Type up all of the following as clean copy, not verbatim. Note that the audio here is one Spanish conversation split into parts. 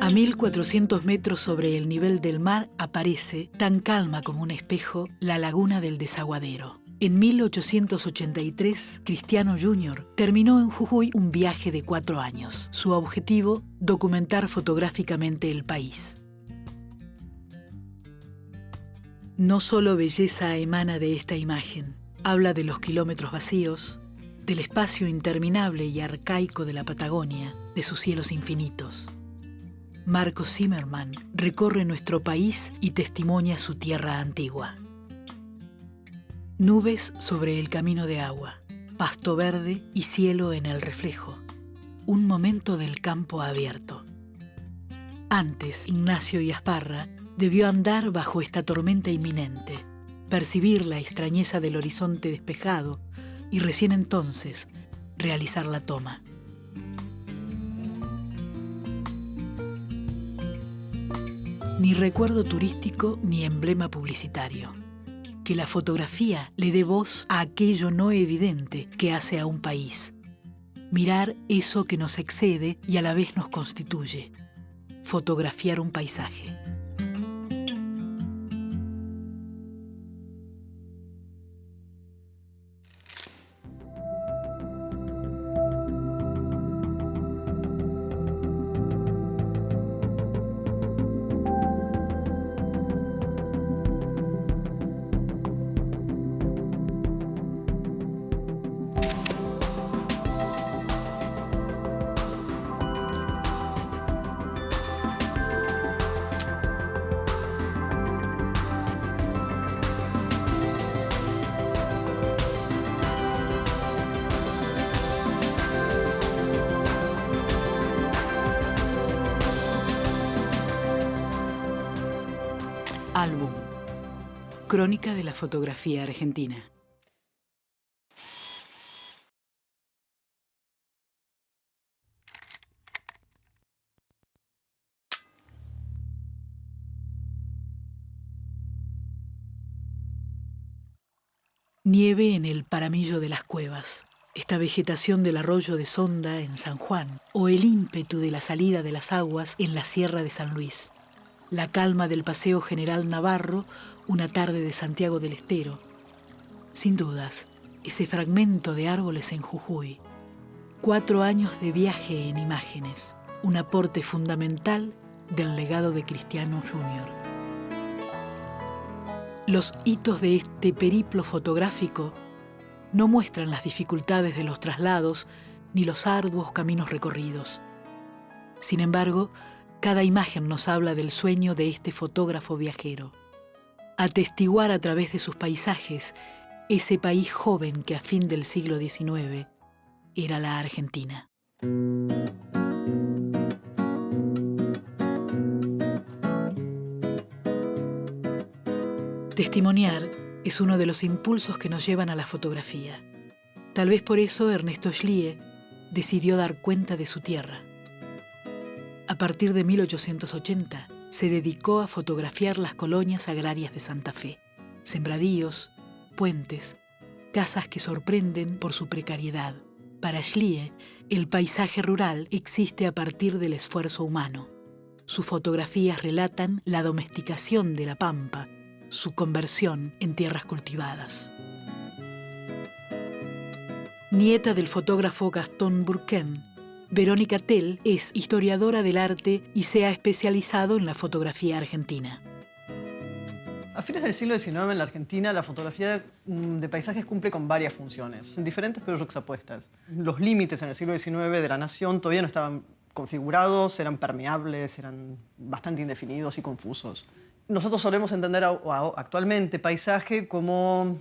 A 1400 metros sobre el nivel del mar aparece, tan calma como un espejo, la laguna del Desaguadero. En 1883, Cristiano Jr. terminó en Jujuy un viaje de 4 años. Su objetivo, documentar fotográficamente el país. No solo belleza emana de esta imagen. Habla de los kilómetros vacíos, del espacio interminable y arcaico de la Patagonia, de sus cielos infinitos. Marcos Zimmerman recorre nuestro país y testimonia su tierra antigua. Nubes sobre el camino de agua, pasto verde y cielo en el reflejo. Un momento del campo abierto. Antes, Ignacio Yasparra debió andar bajo esta tormenta inminente, percibir la extrañeza del horizonte despejado y recién entonces realizar la toma. Ni recuerdo turístico ni emblema publicitario. Que la fotografía le dé voz a aquello no evidente que hace a un país. Mirar eso que nos excede y a la vez nos constituye. Fotografiar un paisaje. Álbum. Crónica de la fotografía argentina. Nieve en el Paramillo de las Cuevas, esta vegetación del arroyo de Sonda en San Juan, o el ímpetu de la salida de las aguas en la Sierra de San Luis. La calma del Paseo General Navarro, una tarde de Santiago del Estero. Sin dudas, ese fragmento de árboles en Jujuy. 4 años de viaje en imágenes, un aporte fundamental del legado de Cristiano Jr. Los hitos de este periplo fotográfico no muestran las dificultades de los traslados ni los arduos caminos recorridos. Sin embargo, cada imagen nos habla del sueño de este fotógrafo viajero. Atestiguar a través de sus paisajes ese país joven que a fin del siglo XIX era la Argentina. Testimoniar es uno de los impulsos que nos llevan a la fotografía. Tal vez por eso Ernesto Schlie decidió dar cuenta de su tierra. A partir de 1880, se dedicó a fotografiar las colonias agrarias de Santa Fe, sembradíos, puentes, casas que sorprenden por su precariedad. Para Schlie, el paisaje rural existe a partir del esfuerzo humano. Sus fotografías relatan la domesticación de la pampa, su conversión en tierras cultivadas. Nieta del fotógrafo Gastón Bourquin, Verónica Tell es historiadora del arte y se ha especializado en la fotografía argentina. A fines del siglo XIX en la Argentina la fotografía de paisajes cumple con varias funciones, diferentes pero juxtapuestas. Los límites en el siglo XIX de la nación todavía no estaban configurados, eran permeables, eran bastante indefinidos y confusos. Nosotros solemos entender actualmente paisaje como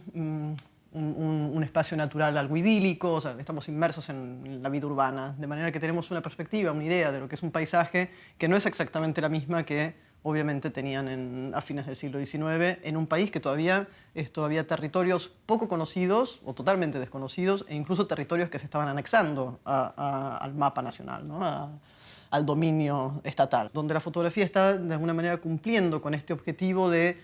un espacio natural algo idílico, o sea, estamos inmersos en la vida urbana, de manera que tenemos una perspectiva, una idea de lo que es un paisaje que no es exactamente la misma que obviamente tenían a fines del siglo XIX en un país que todavía es territorios poco conocidos o totalmente desconocidos e incluso territorios que se estaban anexando al mapa nacional, ¿no? Al dominio estatal, donde la fotografía está de alguna manera cumpliendo con este objetivo de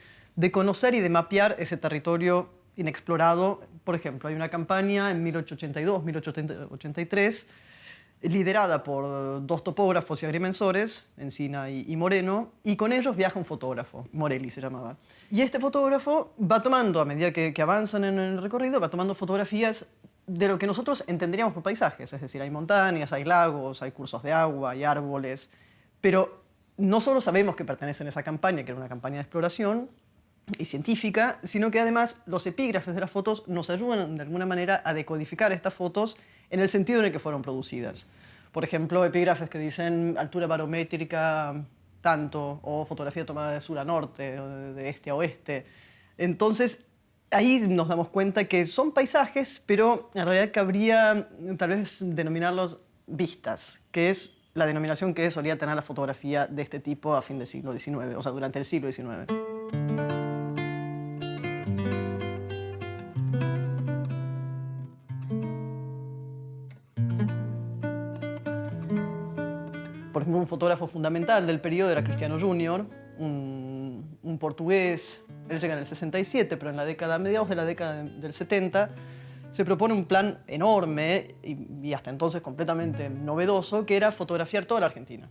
conocer y de mapear ese territorio inexplorado. Por ejemplo, hay una campaña en 1882, 1883 liderada por dos topógrafos y agrimensores, Encina y Moreno, y con ellos viaja un fotógrafo, Morelli se llamaba. Y este fotógrafo va tomando, a medida que avanzan en el recorrido, va tomando fotografías de lo que nosotros entenderíamos por paisajes, es decir, hay montañas, hay lagos, hay cursos de agua, hay árboles, pero no solo sabemos que pertenecen a esa campaña, que era una campaña de exploración y científica, sino que además los epígrafes de las fotos nos ayudan de alguna manera a decodificar estas fotos en el sentido en el que fueron producidas. Por ejemplo, epígrafes que dicen altura barométrica tanto, o fotografía tomada de sur a norte, o de este a oeste. Entonces, ahí nos damos cuenta que son paisajes, pero en realidad cabría tal vez denominarlos vistas, que es la denominación que solía tener la fotografía de este tipo a fin del siglo XIX, o sea, durante el siglo XIX. Por ejemplo, un fotógrafo fundamental del periodo era Cristiano Junior, un portugués. Él llega en el 67, pero en la década, a mediados de la década del 70, se propone un plan enorme y hasta entonces completamente novedoso, que era fotografiar toda la Argentina.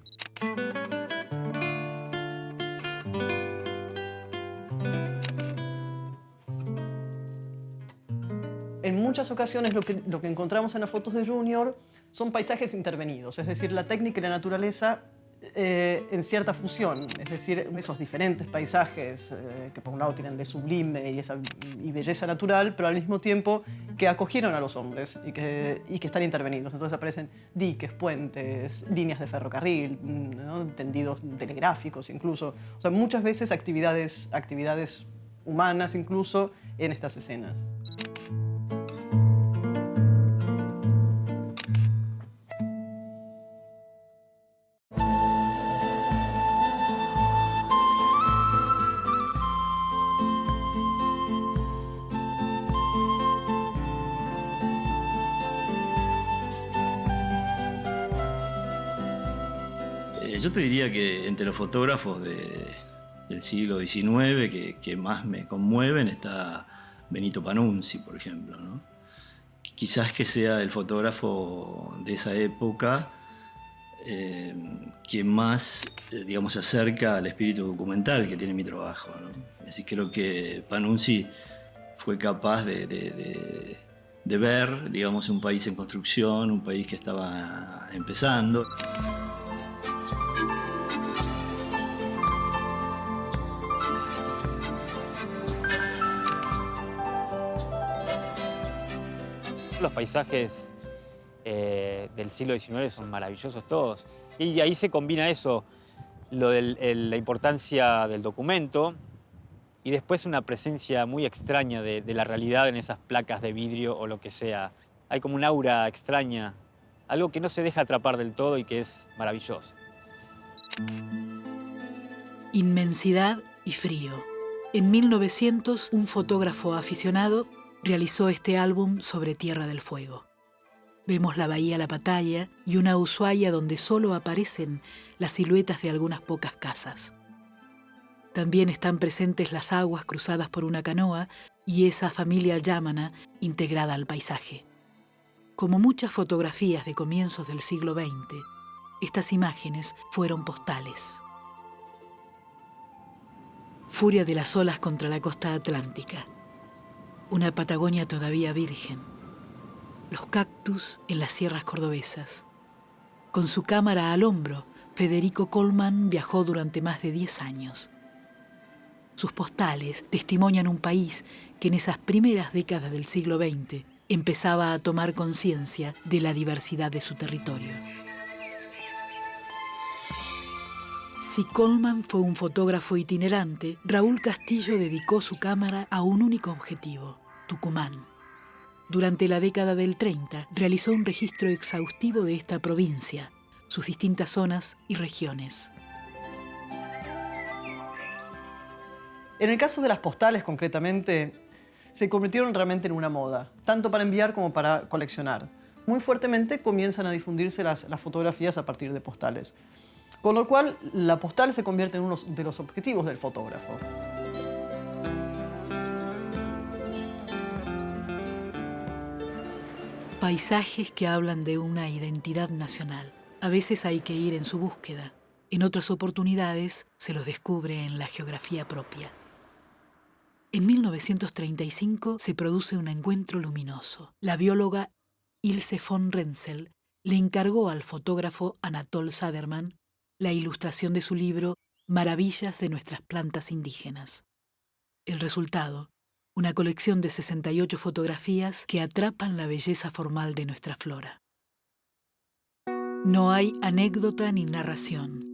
En muchas ocasiones lo que encontramos en las fotos de Junior son paisajes intervenidos, es decir, la técnica y la naturaleza en cierta fusión, es decir, esos diferentes paisajes que por un lado tienen de sublime y belleza natural, pero al mismo tiempo que acogieron a los hombres y que están intervenidos. Entonces aparecen diques, puentes, líneas de ferrocarril, ¿no? Tendidos telegráficos incluso. O sea, muchas veces actividades humanas incluso en estas escenas. Yo te diría que entre los fotógrafos del siglo XIX que más me conmueven está Benito Panunzi, por ejemplo, ¿no? Quizás que sea el fotógrafo de esa época que más, digamos, se acerca al espíritu documental que tiene mi trabajo, ¿no? Es decir, creo que Panunzi fue capaz de ver, digamos, un país en construcción, un país que estaba empezando. Los paisajes del siglo XIX son maravillosos todos. Y ahí se combina eso, la importancia del documento y después una presencia muy extraña de la realidad en esas placas de vidrio o lo que sea. Hay como un aura extraña, algo que no se deja atrapar del todo y que es maravilloso. Inmensidad y frío. En 1900, un fotógrafo aficionado realizó este álbum sobre Tierra del Fuego. Vemos la bahía La Pataya y una Ushuaia donde solo aparecen las siluetas de algunas pocas casas. También están presentes las aguas cruzadas por una canoa y esa familia yámana integrada al paisaje. Como muchas fotografías de comienzos del siglo XX, estas imágenes fueron postales. Furia de las olas contra la costa atlántica. Una Patagonia todavía virgen. Los cactus en las sierras cordobesas. Con su cámara al hombro, Federico Colman viajó durante más de 10 años. Sus postales testimonian un país que en esas primeras décadas del siglo XX empezaba a tomar conciencia de la diversidad de su territorio. Si Colman fue un fotógrafo itinerante, Raúl Castillo dedicó su cámara a un único objetivo: Tucumán. Durante la década del 30 realizó un registro exhaustivo de esta provincia, sus distintas zonas y regiones. En el caso de las postales, concretamente, se convirtieron realmente en una moda, tanto para enviar como para coleccionar. Muy fuertemente comienzan a difundirse las fotografías a partir de postales. Con lo cual, la postal se convierte en uno de los objetivos del fotógrafo. Paisajes que hablan de una identidad nacional. A veces hay que ir en su búsqueda. En otras oportunidades se los descubre en la geografía propia. En 1935 se produce un encuentro luminoso. La bióloga Ilse von Renzel le encargó al fotógrafo Anatol Saderman la ilustración de su libro Maravillas de nuestras plantas indígenas. El resultado, una colección de 68 fotografías que atrapan la belleza formal de nuestra flora. No hay anécdota ni narración.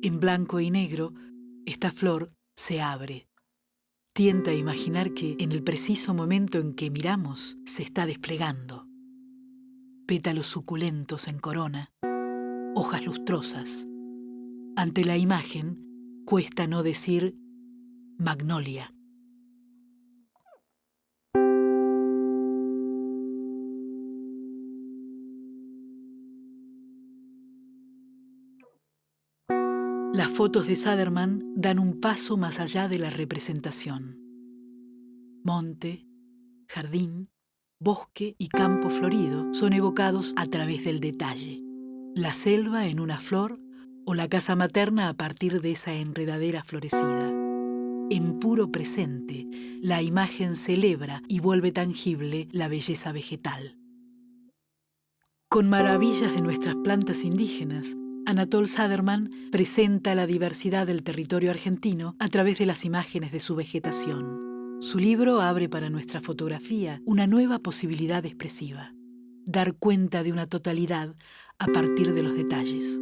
En blanco y negro, esta flor se abre. Tienta a imaginar que en el preciso momento en que miramos se está desplegando. Pétalos suculentos en corona, hojas lustrosas. Ante la imagen, cuesta no decir magnolia. Las fotos de Saderman dan un paso más allá de la representación. Monte, jardín, bosque y campo florido son evocados a través del detalle. La selva en una flor o la casa materna a partir de esa enredadera florecida. En puro presente, la imagen celebra y vuelve tangible la belleza vegetal. Con Maravillas de nuestras plantas indígenas, Anatol Saderman presenta la diversidad del territorio argentino a través de las imágenes de su vegetación. Su libro abre para nuestra fotografía una nueva posibilidad expresiva: dar cuenta de una totalidad a partir de los detalles.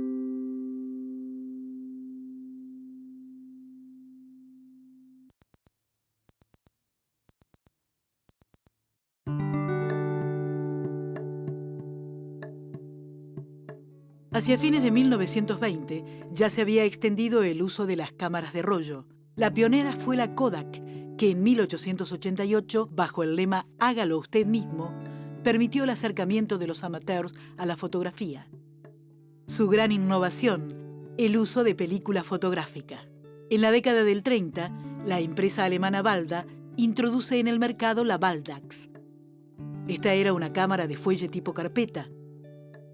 Hacia fines de 1920 ya se había extendido el uso de las cámaras de rollo. La pionera fue la Kodak, que en 1888, bajo el lema «Hágalo usted mismo», permitió el acercamiento de los amateurs a la fotografía. Su gran innovación, el uso de película fotográfica. En la década del 30, la empresa alemana Balda introduce en el mercado la Baldax. Esta era una cámara de fuelle tipo carpeta.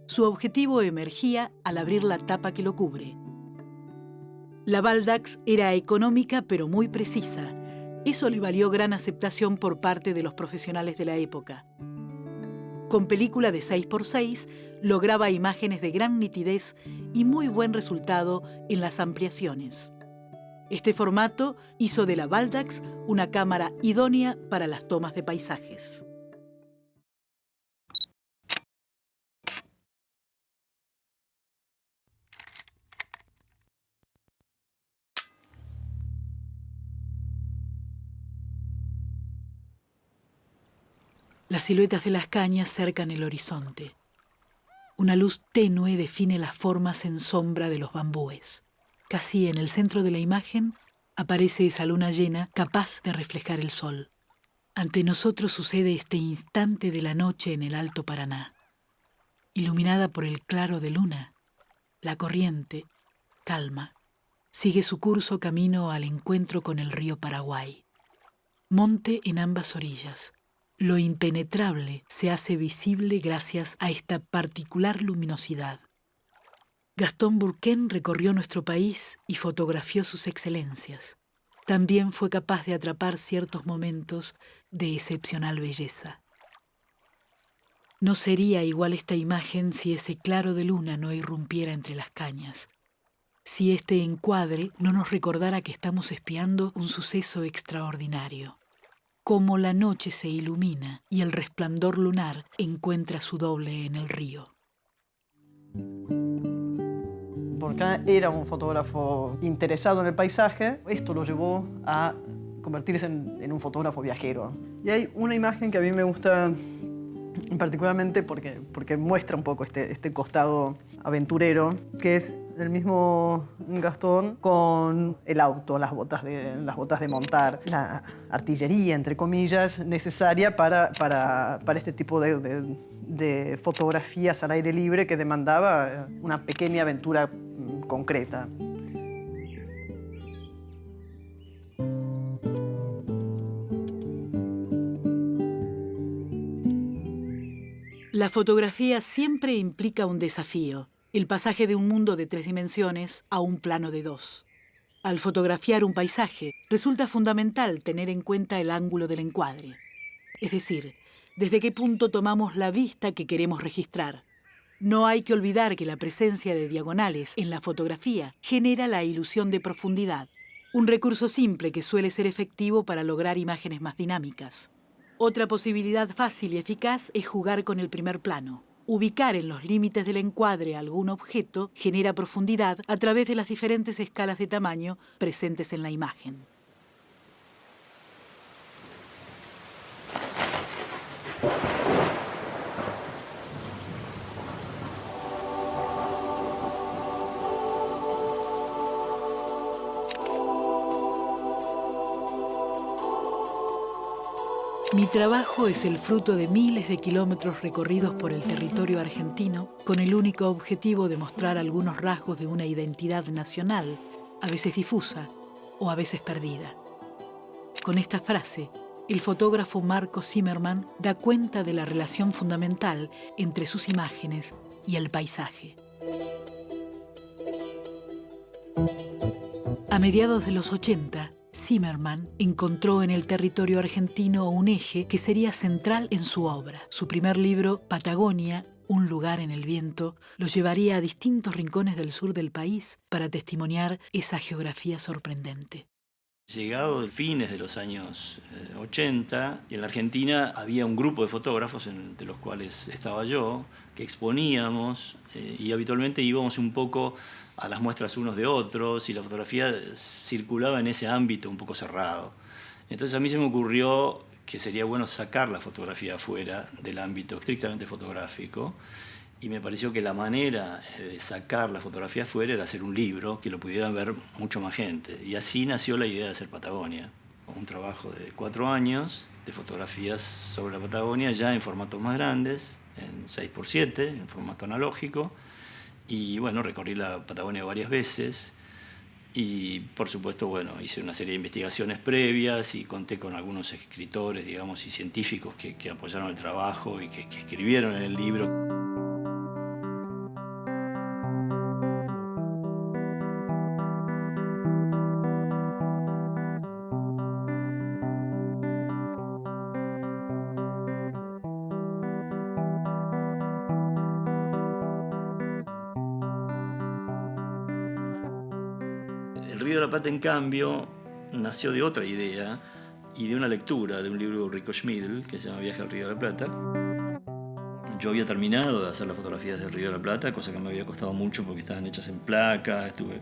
Su objetivo emergía al abrir la tapa que lo cubre. La Baldax era económica pero muy precisa. Eso le valió gran aceptación por parte de los profesionales de la época. Con película de 6x6 lograba imágenes de gran nitidez y muy buen resultado en las ampliaciones. Este formato hizo de la Baldax una cámara idónea para las tomas de paisajes. Las siluetas de las cañas cercan el horizonte. Una luz tenue define las formas en sombra de los bambúes. Casi en el centro de la imagen aparece esa luna llena capaz de reflejar el sol. Ante nosotros sucede este instante de la noche en el Alto Paraná. Iluminada por el claro de luna, la corriente, calma, sigue su curso camino al encuentro con el río Paraguay. Monte en ambas orillas. Lo impenetrable se hace visible gracias a esta particular luminosidad. Gastón Bourquin recorrió nuestro país y fotografió sus excelencias. También fue capaz de atrapar ciertos momentos de excepcional belleza. No sería igual esta imagen si ese claro de luna no irrumpiera entre las cañas, si este encuadre no nos recordara que estamos espiando un suceso extraordinario. Cómo la noche se ilumina y el resplandor lunar encuentra su doble en el río. Bourquin era un fotógrafo interesado en el paisaje. Esto lo llevó a convertirse en un fotógrafo viajero. Y hay una imagen que a mí me gusta particularmente porque muestra un poco este costado aventurero, que es el mismo Gastón con el auto, las botas de montar, la artillería, entre comillas, necesaria para este tipo de fotografías al aire libre que demandaba una pequeña aventura concreta. La fotografía siempre implica un desafío, el pasaje de un mundo de 3 dimensiones a un plano de 2. Al fotografiar un paisaje, resulta fundamental tener en cuenta el ángulo del encuadre. Es decir, desde qué punto tomamos la vista que queremos registrar. No hay que olvidar que la presencia de diagonales en la fotografía genera la ilusión de profundidad, un recurso simple que suele ser efectivo para lograr imágenes más dinámicas. Otra posibilidad fácil y eficaz es jugar con el primer plano. Ubicar en los límites del encuadre algún objeto genera profundidad a través de las diferentes escalas de tamaño presentes en la imagen. Mi trabajo es el fruto de miles de kilómetros recorridos por el territorio argentino con el único objetivo de mostrar algunos rasgos de una identidad nacional, a veces difusa o a veces perdida. Con esta frase, el fotógrafo Marco Zimmermann da cuenta de la relación fundamental entre sus imágenes y el paisaje. A mediados de los 80, Zimmermann encontró en el territorio argentino un eje que sería central en su obra. Su primer libro, Patagonia, un lugar en el viento, lo llevaría a distintos rincones del sur del país para testimoniar esa geografía sorprendente. Llegado de fines de los años 80, en la Argentina había un grupo de fotógrafos, entre los cuales estaba yo, que exponíamos y habitualmente íbamos un poco a las muestras unos de otros y la fotografía circulaba en ese ámbito un poco cerrado. Entonces a mí se me ocurrió que sería bueno sacar la fotografía fuera del ámbito estrictamente fotográfico y me pareció que la manera de sacar la fotografía fuera era hacer un libro que lo pudieran ver mucho más gente. Y así nació la idea de hacer Patagonia. Un trabajo de 4 años de fotografías sobre la Patagonia ya en formatos más grandes, en 6x7, en formato analógico. Y bueno, recorrí la Patagonia varias veces y por supuesto, bueno, hice una serie de investigaciones previas y conté con algunos escritores, digamos, y científicos que apoyaron el trabajo y que escribieron en el libro. El Río de la Plata, en cambio, nació de otra idea y de una lectura de un libro de Rico Schmidl que se llama Viaje al Río de la Plata. Yo había terminado de hacer las fotografías del Río de la Plata, cosa que me había costado mucho porque estaban hechas en placa. Estuve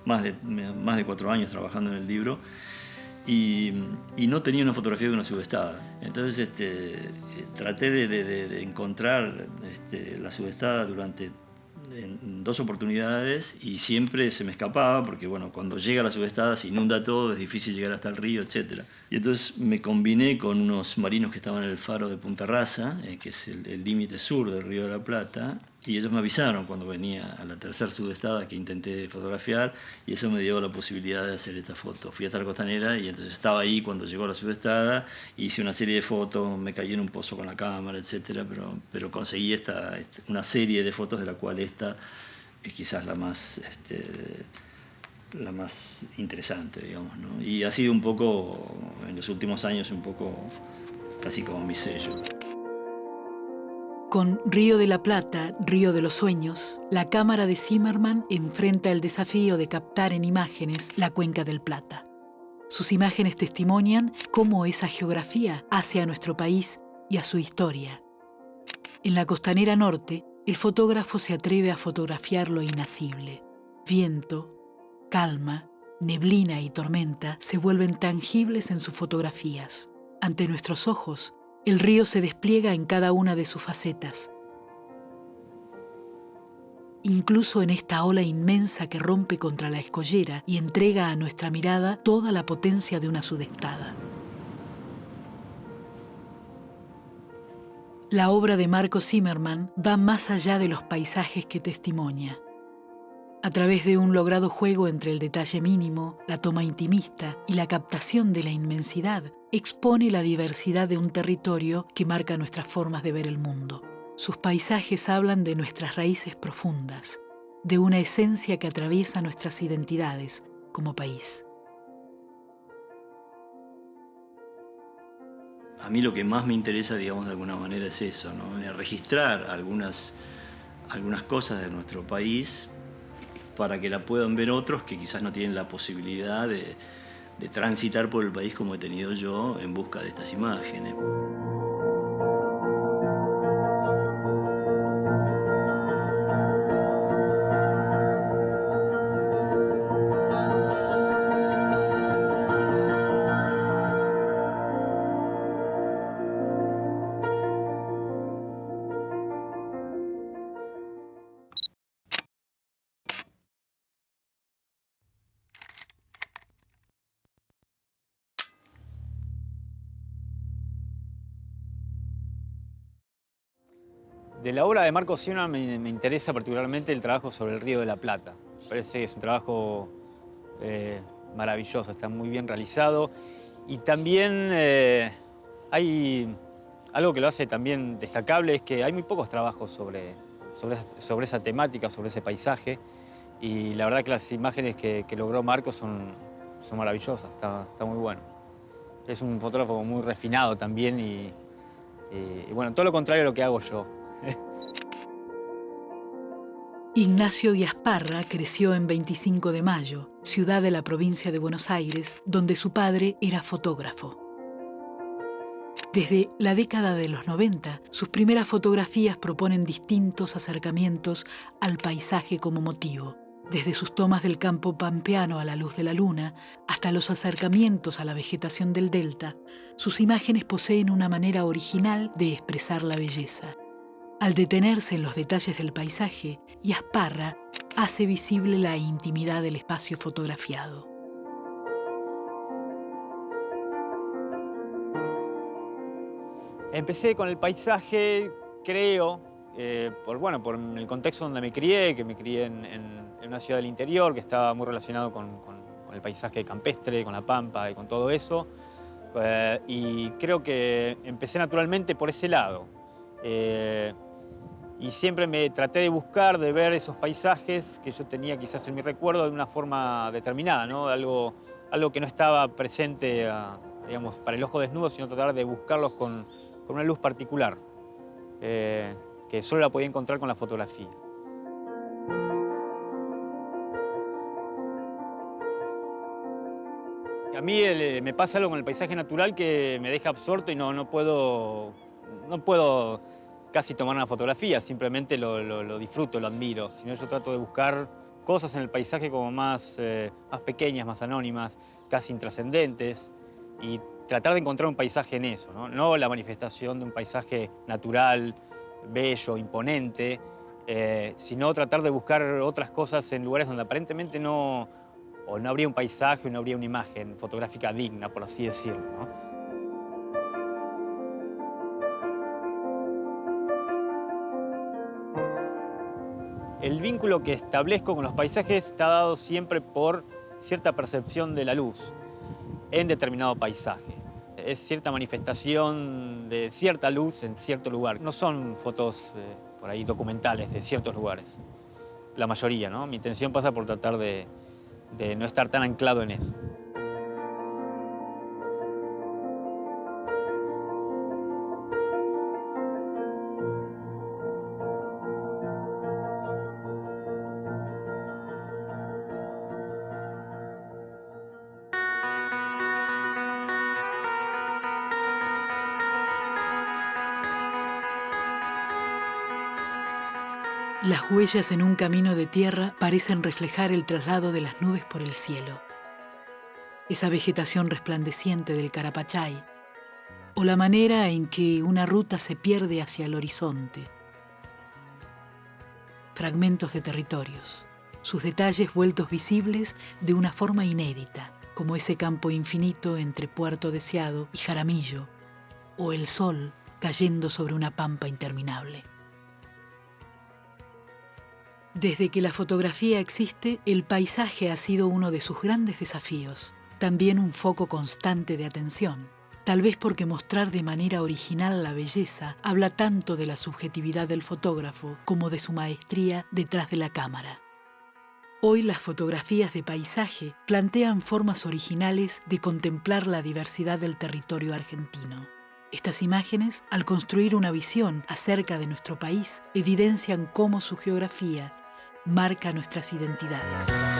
más de 4 años trabajando en el libro y no tenía una fotografía de una sudestada. Entonces traté de encontrar la sudestada en 2 oportunidades y siempre se me escapaba porque bueno, cuando llega la sudestada se inunda todo, es difícil llegar hasta el río, etc. Y entonces me combiné con unos marinos que estaban en el faro de Punta Rasa, que es el límite sur del Río de la Plata, y ellos me avisaron cuando venía a la tercera sudestada que intenté fotografiar y eso me dio la posibilidad de hacer esta foto. Fui hasta la costanera y entonces estaba ahí cuando llegó la sudestada, hice una serie de fotos, me caí en un pozo con la cámara, etc. Pero conseguí una serie de fotos de la cual esta es quizás la más interesante, digamos, ¿no? Y ha sido un poco, en los últimos años, un poco casi como mi sello. Con Río de la Plata, Río de los Sueños, la cámara de Zimmermann enfrenta el desafío de captar en imágenes la cuenca del Plata. Sus imágenes testimonian cómo esa geografía hace a nuestro país y a su historia. En la costanera norte, el fotógrafo se atreve a fotografiar lo inacible. Viento, calma, neblina y tormenta se vuelven tangibles en sus fotografías. Ante nuestros ojos, el río se despliega en cada una de sus facetas. Incluso en esta ola inmensa que rompe contra la escollera y entrega a nuestra mirada toda la potencia de una sudestada. La obra de Marco Zimmermann va más allá de los paisajes que testimonia. A través de un logrado juego entre el detalle mínimo, la toma intimista y la captación de la inmensidad, expone la diversidad de un territorio que marca nuestras formas de ver el mundo. Sus paisajes hablan de nuestras raíces profundas, de una esencia que atraviesa nuestras identidades como país. A mí lo que más me interesa, digamos, de alguna manera es eso, ¿no? Registrar algunas cosas de nuestro país para que la puedan ver otros que quizás no tienen la posibilidad de transitar por el país como he tenido yo en busca de estas imágenes. De la obra de Marco Siona me interesa particularmente el trabajo sobre el Río de la Plata. Me parece que es un trabajo maravilloso, está muy bien realizado. Y también hay algo que lo hace también destacable, es que hay muy pocos trabajos sobre esa temática, sobre ese paisaje. Y la verdad que las imágenes que logró Marco son maravillosas, está muy bueno. Es un fotógrafo muy refinado también y bueno, todo lo contrario a lo que hago yo. Ignacio Guiasparra creció en 25 de Mayo, ciudad de la provincia de Buenos Aires, donde su padre era fotógrafo. Desde la década de los 90, sus primeras fotografías proponen distintos acercamientos al paisaje como motivo, desde sus tomas del campo pampeano a la luz de la luna hasta los acercamientos a la vegetación del delta. Sus imágenes poseen una manera original de expresar la belleza. Al detenerse en los detalles del paisaje, Guiasparra hace visible la intimidad del espacio fotografiado. Empecé con el paisaje, creo, por el contexto donde me crié, que me crié en una ciudad del interior, que estaba muy relacionado con el paisaje campestre, con la pampa y con todo eso. Y creo que empecé naturalmente por ese lado. Y siempre me traté de buscar, de ver esos paisajes que yo tenía quizás en mi recuerdo de una forma determinada, ¿no? Algo que no estaba presente, digamos, para el ojo desnudo, sino tratar de buscarlos con una luz particular, que solo la podía encontrar con la fotografía. A mí me pasa algo con el paisaje natural que me deja absorto y no puedo casi tomar una fotografía, simplemente lo disfruto, lo admiro. Sino yo trato de buscar cosas en el paisaje como más pequeñas, más anónimas, casi intrascendentes, y tratar de encontrar un paisaje en eso, ¿no? No la manifestación de un paisaje natural, bello, imponente, sino tratar de buscar otras cosas en lugares donde aparentemente no habría un paisaje o no habría una imagen fotográfica digna, por así decirlo, ¿no? El vínculo que establezco con los paisajes está dado siempre por cierta percepción de la luz en determinado paisaje. Es cierta manifestación de cierta luz en cierto lugar. No son fotos por ahí documentales de ciertos lugares, la mayoría, ¿no? Mi intención pasa por tratar de no estar tan anclado en eso. Las huellas en un camino de tierra parecen reflejar el traslado de las nubes por el cielo. Esa vegetación resplandeciente del Carapachay, o la manera en que una ruta se pierde hacia el horizonte. Fragmentos de territorios, sus detalles vueltos visibles de una forma inédita, como ese campo infinito entre Puerto Deseado y Jaramillo, o el sol cayendo sobre una pampa interminable. Desde que la fotografía existe, el paisaje ha sido uno de sus grandes desafíos, también un foco constante de atención. Tal vez porque mostrar de manera original la belleza habla tanto de la subjetividad del fotógrafo como de su maestría detrás de la cámara. Hoy las fotografías de paisaje plantean formas originales de contemplar la diversidad del territorio argentino. Estas imágenes, al construir una visión acerca de nuestro país, evidencian cómo su geografía marca nuestras identidades.